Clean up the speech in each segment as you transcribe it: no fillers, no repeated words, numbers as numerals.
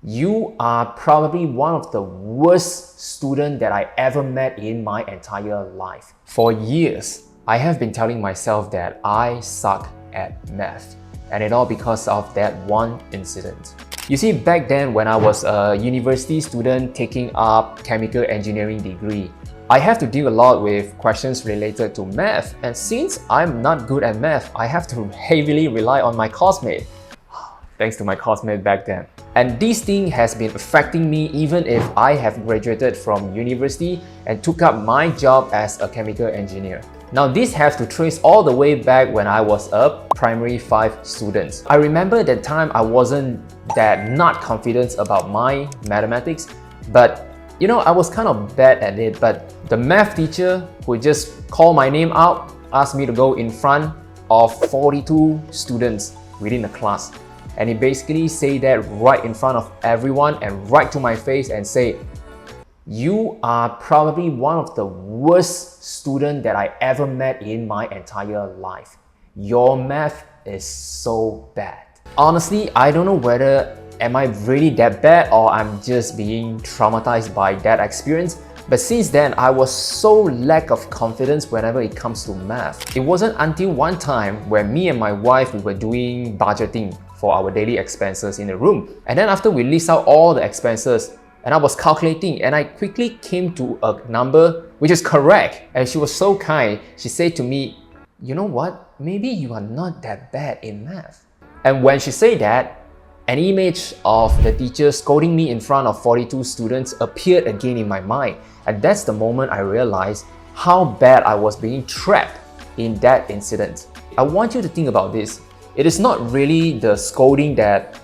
You are probably one of the worst students that I ever met in my entire life. For years, I have been telling myself that I suck at math, and it all because of that one incident. You see, back then when I was a university student taking up chemical engineering degree, I have to deal a lot with questions related to math, and since I'm not good at math, I have to heavily rely on my coursemate. Thanks to my coursemate back then. And this thing has been affecting me even if I have graduated from university and took up my job as a chemical engineer. Now this has to trace all the way back when I was a primary 5 student. I remember that time I wasn't that not confident about my mathematics, but I was kind of bad at it, but the math teacher would just call my name out, ask me to go in front of 42 students within the class. And he basically say that right in front of everyone and right to my face and say, "You are probably one of the worst students that I ever met in my entire life. Your math is so bad." Honestly, I don't know whether am I really that bad or I'm just being traumatized by that experience. But since then, I was so lack of confidence whenever it comes to math. It wasn't until one time when me and my wife we were doing budgeting for our daily expenses in the room. And then after we list out all the expenses, and I was calculating and I quickly came to a number which is correct. And she was so kind. She said to me, "You know what? Maybe you are not that bad in math." And when she said that, an image of the teacher scolding me in front of 42 students appeared again in my mind. And that's the moment I realized how bad I was being trapped in that incident. I want you to think about this. It is not really the scolding that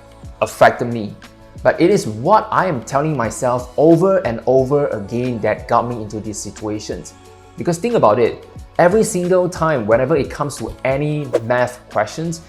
affected me, but it is what I am telling myself over and over again that got me into these situations. Because think about it, every single time whenever it comes to any math questions,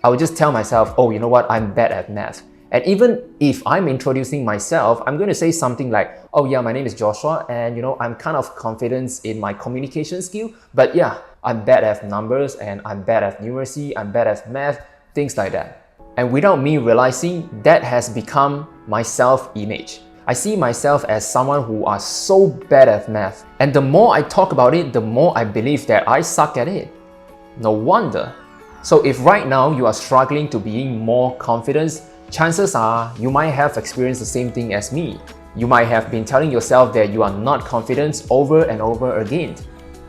I would just tell myself, "Oh, you know what, I'm bad at math." And even if I'm introducing myself, I'm going to say something like, "Oh yeah, my name is Joshua and I'm kind of confident in my communication skill, but yeah, I'm bad at numbers and I'm bad at numeracy, I'm bad at math," things like that. And without me realizing, that has become my self-image. I see myself as someone who are so bad at math. And the more I talk about it, the more I believe that I suck at it. No wonder. So if right now you are struggling to being more confident, chances are you might have experienced the same thing as me. You might have been telling yourself that you are not confident over and over again.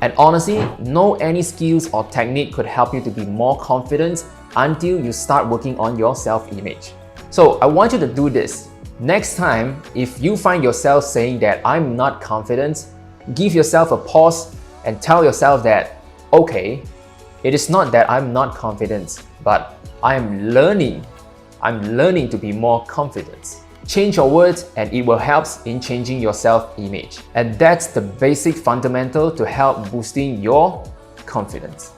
And honestly, no any skills or technique could help you to be more confident until you start working on your self-image. So I want you to do this. Next time, if you find yourself saying that I'm not confident, give yourself a pause and tell yourself that, okay, it is not that I'm not confident, but I'm learning to be more confident. Change your words and it will help in changing your self-image. And that's the basic fundamental to help boosting your confidence.